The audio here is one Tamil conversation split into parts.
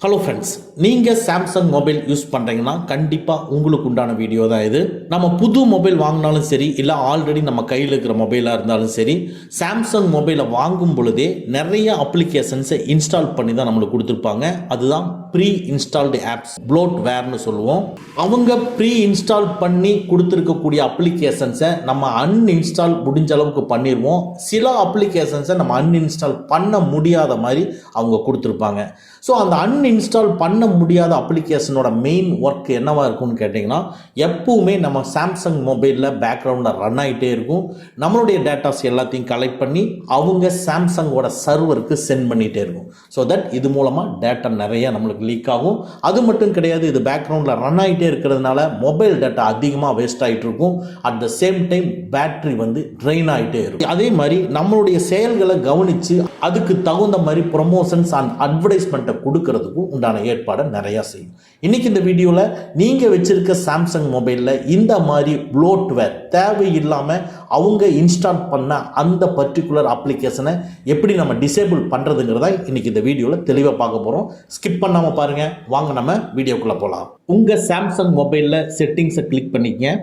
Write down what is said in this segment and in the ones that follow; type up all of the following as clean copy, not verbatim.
ஹலோ ஃப்ரெண்ட்ஸ், நீங்கள் சாம்சங் மொபைல் யூஸ் பண்ணுறீங்கன்னா கண்டிப்பாக உங்களுக்கு உண்டான வீடியோ தான் இது. நம்ம புது மொபைல் வாங்கினாலும் சரி, இல்லை ஆல்ரெடி நம்ம கையில் இருக்கிற மொபைலாக இருந்தாலும் சரி, சாம்சங் மொபைலை வாங்கும் பொழுதே நிறைய அப்ளிகேஷன்ஸை இன்ஸ்டால் பண்ணி தான் நம்மளுக்கு கொடுத்துருப்பாங்க. அதுதான் ப்ரீ இன்ஸ்டால்டு ஆப்ஸ், ப்ளோட்வேர்னு சொல்லுவோம். அவங்க ப்ரீ இன்ஸ்டால் பண்ணி கொடுத்துருக்கக்கூடிய அப்ளிகேஷன்ஸை நம்ம அன்இன்ஸ்டால் முடிஞ்ச அளவுக்கு பண்ணிடுவோம். சில அப்ளிகேஷன்ஸை நம்ம அன்இன்ஸ்டால் பண்ண முடியாத மாதிரி அவங்க கொடுத்துருப்பாங்க. ஸோ அந்த அன்இன்ஸ்டால் பண்ண முடியாத அப்ளிகேஷனோட மெயின் ஒர்க் என்னவாக இருக்கும்னு கேட்டிங்கன்னா, எப்பவுமே நம்ம சாம்சங் மொபைலில் பேக்ரவுண்டில் ரன் ஆகிட்டே இருக்கும். நம்மளுடைய டேட்டாஸ் எல்லாத்தையும் கலெக்ட் பண்ணி அவங்க சாம்சங்கோட சர்வருக்கு சென்ட் பண்ணிகிட்டே இருக்கும். ஸோ தட் இது மூலமாக டேட்டா நிறைய நம்மளுக்கு லீக் ஆகும். அது மட்டும் கிடையாது, இது பேக்ரவுண்டில் ரன் ஆகிட்டே இருக்கிறதுனால மொபைல் டேட்டா அதிகமாக வேஸ்ட் ஆகிட்டு இருக்கும். At the same time battery train ஆகிட்டே இருக்கும். அதே மாதிரி நம்மளுடைய செயல்களை கவனித்து அதுக்கு தகுந்த மாதிரி ப்ரொமோஷன்ஸ் அண்ட் அட்வர்டைஸ்மெண்ட் கொடுக்கிறதுக்கும் உண்டான ஏற்பாடு நிறைய செய்யும். இன்னைக்கு இந்த வீடியோவில் நீங்கள் வச்சிருக்க சாம்சங் மொபைலில் இந்த மாதிரி ப்ளோட்வேர் தேவையில்லாமல் அவங்க இன்ஸ்டால் பண்ண அந்த பர்டிகுலர் அப்ளிகேஷனை எப்படி நம்ம டிசேபிள் பண்ணுறதுங்கிறத இன்னைக்கு இந்த வீடியோவில் தெளிவாக பார்க்க போகிறோம். ஸ்கிப் பண்ணாமல் பாருங்கள். வாங்க நம்ம வீடியோக்குள்ளே போகலாம். உங்கள் சாம்சங் மொபைலில் செட்டிங்ஸை கிளிக் பண்ணிக்கங்க.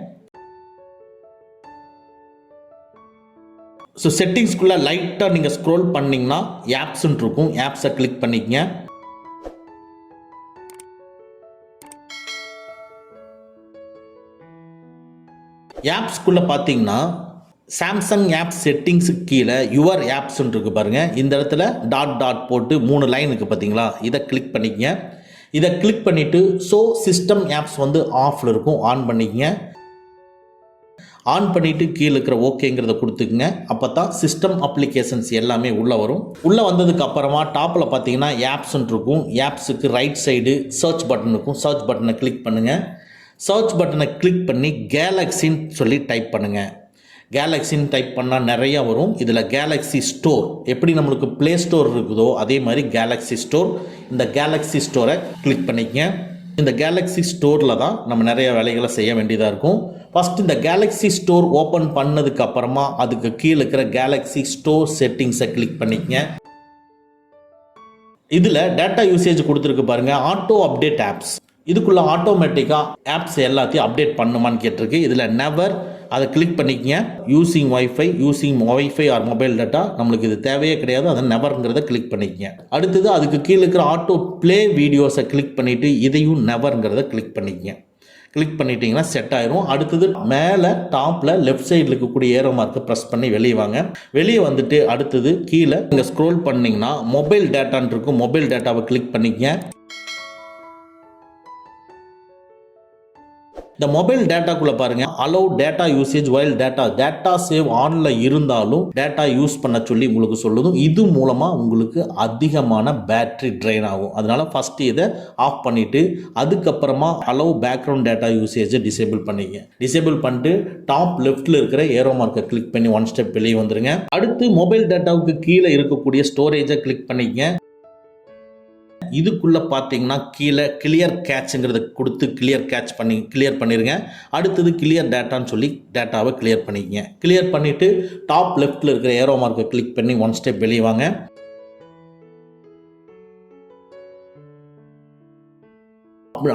ஸோ செட்டிங்ஸ்குள்ளே லைட்டாக நீங்கள் ஸ்க்ரோல் பண்ணிங்கன்னா ஆப்ஸ்ன்னு இருக்கும். ஆப்ஸை கிளிக் பண்ணிக்கங்க. ஆப்ஸ்குள்ளே பார்த்தீங்கன்னா சாம்சங் ஆப் செட்டிங்ஸுக்கு கீழே யுவர் ஆப்ஸ்ன்னு இருக்கு பாருங்கள். இந்த இடத்துல டாட் டாட் போட்டு 3 லைன் இருக்குது பார்த்தீங்களா, இதை கிளிக் பண்ணிக்கங்க. இதை கிளிக் பண்ணிவிட்டு ஸோ சிஸ்டம் ஆப்ஸ் ஆஃபில் இருக்கும், ஆன் பண்ணிக்கங்க. ஆன் பண்ணிவிட்டு கீழே இருக்கிற ஓகேங்கிறத கொடுத்துக்குங்க. அப்போ தான் சிஸ்டம் அப்ளிகேஷன்ஸ் எல்லாமே உள்ளே வரும். உள்ளே வந்ததுக்கு அப்புறமா டாப்பில் பார்த்தீங்கன்னா ஆப்ஸ்ன்னு இருக்கும். ஆப்ஸுக்கு ரைட் சைடு சர்ச் பட்டன் இருக்கும். சர்ச் பட்டனை கிளிக் பண்ணுங்கள். சர்ச் பட்டனை கிளிக் பண்ணி கேலக்ஸின்னு சொல்லி டைப் பண்ணுங்கள். கேலக்ஸின்னு டைப் பண்ணால் நிறையா வரும். இதில் கேலக்ஸி ஸ்டோர் எப்படி நம்மளுக்கு ப்ளே ஸ்டோர் இருக்குதோ அதே மாதிரி கேலக்ஸி ஸ்டோர். இந்த கேலக்ஸி ஸ்டோரை கிளிக் பண்ணிக்கங்க. இந்த கேலக்ஸி ஸ்டோரில் தான் நம்ம நிறைய வேலைகளை செய்ய வேண்டியதாக இருக்கும். ஃபஸ்ட் இந்த கேலக்ஸி ஸ்டோர் ஓப்பன் பண்ணதுக்கு அப்புறமா அதுக்கு கீழே இருக்கிற கேலக்ஸி ஸ்டோர் செட்டிங்ஸை கிளிக் பண்ணிக்கங்க. இதில் டேட்டா யூசேஜ் கொடுத்துருக்கு பாருங்கள், ஆட்டோ அப்டேட் ஆப்ஸ். இதுக்குள்ளே ஆட்டோமேட்டிக்காக ஆப்ஸ் எல்லாத்தையும் அப்டேட் பண்ணுமான்னு கேட்டிருக்கு. இதில் நெவர் அதை கிளிக் பண்ணிக்கங்க. Using wifi or mobile data நம்மளுக்கு இது தேவையே கிடையாது. அதை நெவருங்கிறத கிளிக் பண்ணிக்கங்க. அடுத்தது அதுக்கு கீழே இருக்கிற ஆட்டோ ப்ளே வீடியோஸை கிளிக் பண்ணிவிட்டு இதையும் நெவருங்கிறத கிளிக் பண்ணிக்கங்க. கிளிக் பண்ணிட்டீங்கன்னா செட் ஆயிரும். அடுத்தது மேலே டாப்பில் லெஃப்ட் சைடில் இருக்கக்கூடிய ஏரோ மார்க்கை ப்ரெஸ் பண்ணி வெளியே வாங்க. வெளியே வந்துட்டு அடுத்தது கீழே நீங்கள் ஸ்க்ரோல் பண்ணிங்கன்னா மொபைல் டேட்டான்னு இருக்கும். மொபைல் டேட்டாவை கிளிக் பண்ணிக்கங்க. இந்த மொபைல் டேட்டாக்குள்ளே பாருங்கள், allow data usage while data save ஆனில் இருந்தாலும் டேட்டா யூஸ் பண்ண சொல்லி உங்களுக்கு சொல்லுதும். இது மூலமாக உங்களுக்கு அதிகமான பேட்டரி ட்ரெயின் ஆகும். அதனால் ஃபஸ்ட்டு இதை ஆஃப் பண்ணிவிட்டு அதுக்கப்புறமா அலோவ் பேக்ரவுண்ட் டேட்டா யூசேஜை டிசேபிள் பண்ணிங்க. டிசேபிள் பண்ணிட்டு டாப் லெஃப்ட்டில் இருக்கிற ஏரோ மார்க்கை கிளிக் பண்ணி 1 ஸ்டெப் வெளியே வந்துடுங்க. அடுத்து மொபைல் டேட்டாவுக்கு கீழே இருக்கக்கூடிய ஸ்டோரேஜை கிளிக் பண்ணிக்கங்க. இதுக்குள்ளே பார்த்தீங்கன்னா கீழே கிளியர் கேட்ச்ங்கிறத கொடுத்து கிளியர் பண்ணிடுங்க. அடுத்தது கிளியர் டேட்டான்னு சொல்லி டேட்டாவை கிளியர் பண்ணிக்கங்க. கிளியர் பண்ணிவிட்டு டாப் லெஃப்ட்டில் இருக்கிற ஏரோ மார்க்கை கிளிக் பண்ணி 1 ஸ்டெப் வெளியே வாங்க.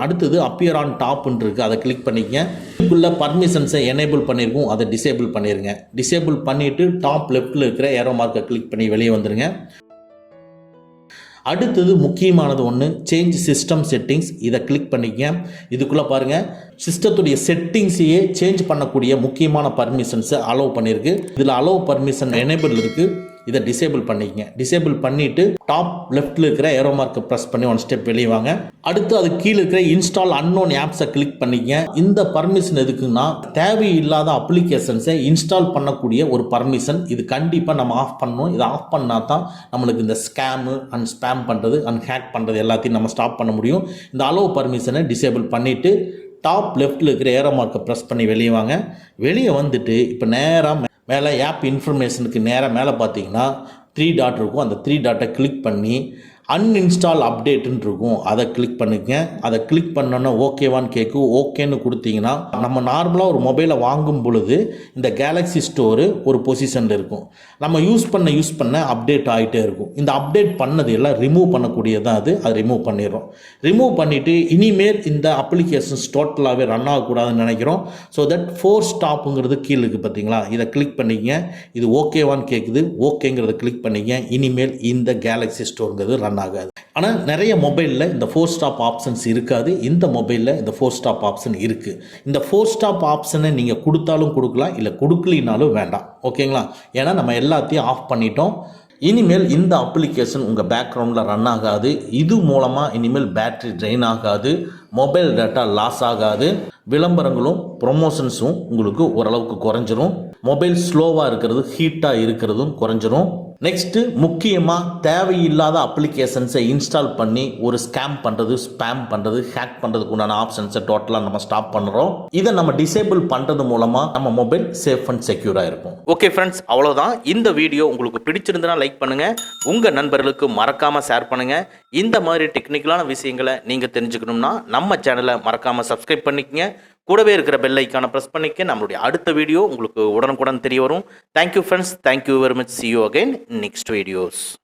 அடுத்தது அப்பியர் ஆன் டாப்னு இருக்குது, அதை கிளிக் பண்ணிக்கங்க. இதுக்குள்ளே பர்மிஷன்ஸை எனேபிள் பண்ணியிருக்கும், அதை டிசேபிள் பண்ணிடுங்க. டிசேபிள் பண்ணிவிட்டு டாப் லெஃப்ட்டில் இருக்கிற ஏரோ மார்க்கை கிளிக் பண்ணி வெளியே வந்துடுங்க. அடுத்தது முக்கியமானது ஒன்று, சேஞ்ச் சிஸ்டம் செட்டிங்ஸ். இதை கிளிக் பண்ணிக்க. இதுக்குள்ளே பாருங்கள், சிஸ்டத்துடைய செட்டிங்ஸையே சேஞ்ச் பண்ணக்கூடிய முக்கியமான பர்மிஷன்ஸை அலோவ் பண்ணியிருக்கு. இதில் அலோவ் பர்மிஷன் எனேபிள் இருக்குது, இதை டிசேபிள் பண்ணிக்கங்க. டிசேபிள் பண்ணிவிட்டு டாப் லெஃப்ட்டில் இருக்கிற ஏரோ மார்க்கை ப்ரெஸ் பண்ணி 1 ஸ்டெப் வெளியே வாங்க. அடுத்து அது கீழே இருக்கிற இன்ஸ்டால் அன்னோன் ஆப்ஸை கிளிக் பண்ணிக்கங்க. இந்த பர்மிஷன் எதுக்குன்னா தேவையில்லாத அப்ளிகேஷன்ஸை இன்ஸ்டால் பண்ணக்கூடிய ஒரு பர்மிஷன். இது கண்டிப்பாக நம்ம ஆஃப் பண்ணணும். இதை ஆஃப் பண்ணால் தான் நம்மளுக்கு இந்த ஸ்கேமு அண்ட் ஸ்பேம் பண்ணுறது அண்ட் ஹேக் பண்ணுறது எல்லாத்தையும் நம்ம ஸ்டாப் பண்ண முடியும். இந்த அலோவ் பர்மிஷனை டிசேபிள் பண்ணிவிட்டு டாப் லெஃப்ட்டில் இருக்கிற ஏரோ மார்க்கை ப்ரெஸ் பண்ணி வெளியே வாங்க. வெளியே வந்துட்டு இப்போ நேராக மேலே ஆப் இன்ஃபர்மேஷனுக்கு நேராக மேலே பார்த்தீங்கன்னா 3 டாட் இருக்கும். அந்த 3 டாட்டை கிளிக் பண்ணி அன்இன்ஸ்டால் அப்டேட்டுன்னு இருக்கும், அதை கிளிக் பண்ணுங்க. அதை கிளிக் பண்ணோன்னா ஓகேவான்னு கேட்கும். ஓகேன்னு கொடுத்தீங்கன்னா நம்ம நார்மலாக ஒரு மொபைலை வாங்கும் பொழுது இந்த கேலக்ஸி ஸ்டோரு ஒரு பொசிஷனில் இருக்கும். நம்ம யூஸ் பண்ண அப்டேட் ஆகிட்டே இருக்கும். இந்த அப்டேட் பண்ணது எல்லாம் ரிமூவ் பண்ணக்கூடியதான் அது ரிமூவ் பண்ணிடுறோம். ரிமூவ் பண்ணிவிட்டு இனிமேல் இந்த அப்ளிகேஷன்ஸ் டோட்டலாகவே ரன் ஆகக்கூடாதுன்னு நினைக்கிறோம். ஸோ தட் 4 ஸ்டாப்புங்கிறது கீழே இருக்குது பார்த்தீங்களா, இதை கிளிக் பண்ணிங்க. இது ஓகேவான்னு கேட்குது, ஓகேங்கிறத கிளிக் பண்ணிங்க. இனிமேல் இந்த கேலக்ஸி ஸ்டோருங்கிறது ரன் ஆகாது. ஆனால் நிறைய மொபைலில் இந்த 4 ஸ்டாப் ஆப்ஷன்ஸ் இருக்காது. இந்த மொபைலில் இந்த 4 ஸ்டாப் ஆப்ஷன் இருக்குது. இந்த 4 ஸ்டாப் ஆப்ஷனை நீங்கள் கொடுத்தாலும் கொடுக்கலாம், இல்லை கொடுக்கலினாலும் வேண்டாம். ஓகேங்களா? ஏன்னா நம்ம எல்லாத்தையும் ஆஃப் பண்ணிட்டோம். இனிமேல் இந்த அப்ளிகேஷன் உங்கள் பேக்ரவுண்டில் ரன் ஆகாது. இது மூலமாக இனிமேல் பேட்டரி ட்ரெயின் ஆகாது, மொபைல் டேட்டா லாஸ் ஆகாது, விளம்பரங்களும் ப்ரொமோஷன்ஸும் உங்களுக்கு ஓரளவுக்கு குறைஞ்சிரும், மொபைல் ஸ்லோவாக இருக்கிறது ஹீட்டாக இருக்கிறதும் குறைஞ்சிரும். நெக்ஸ்ட்டு முக்கியமாக தேவையில்லாத அப்ளிகேஷன்ஸை இன்ஸ்டால் பண்ணி ஒரு ஸ்கேம் பண்ணுறது, ஸ்பேம் பண்ணுறது, ஹேக் பண்ணுறதுக்கு உண்டான ஆப்ஷன்ஸை டோட்டலாக நம்ம ஸ்டாப் பண்ணுறோம். இதை நம்ம டிசேபிள் பண்ணுறது மூலமாக நம்ம மொபைல் சேஃப் அண்ட் செக்யூராக இருக்கும். ஓகே ஃப்ரெண்ட்ஸ், அவ்வளோதான். இந்த வீடியோ உங்களுக்கு பிடிச்சிருந்தனா லைக் பண்ணுங்கள், உங்கள் நண்பர்களுக்கு மறக்காமல் ஷேர் பண்ணுங்கள். இந்த மாதிரி டெக்னிக்கலான விஷயங்களை நீங்கள் தெரிஞ்சுக்கணும்னா நம்ம சேனலை மறக்காமல் சப்ஸ்கிரைப் பண்ணிக்கங்க. கூடவே இருக்கிற பெல் ஐக்கானை ப்ரெஸ் பண்ணிக்க. நம்மளுடைய அடுத்த வீடியோ உங்களுக்கு உடனுக்குடன் தெரிய வரும். Thank you friends, thank you very much. see you again next videos.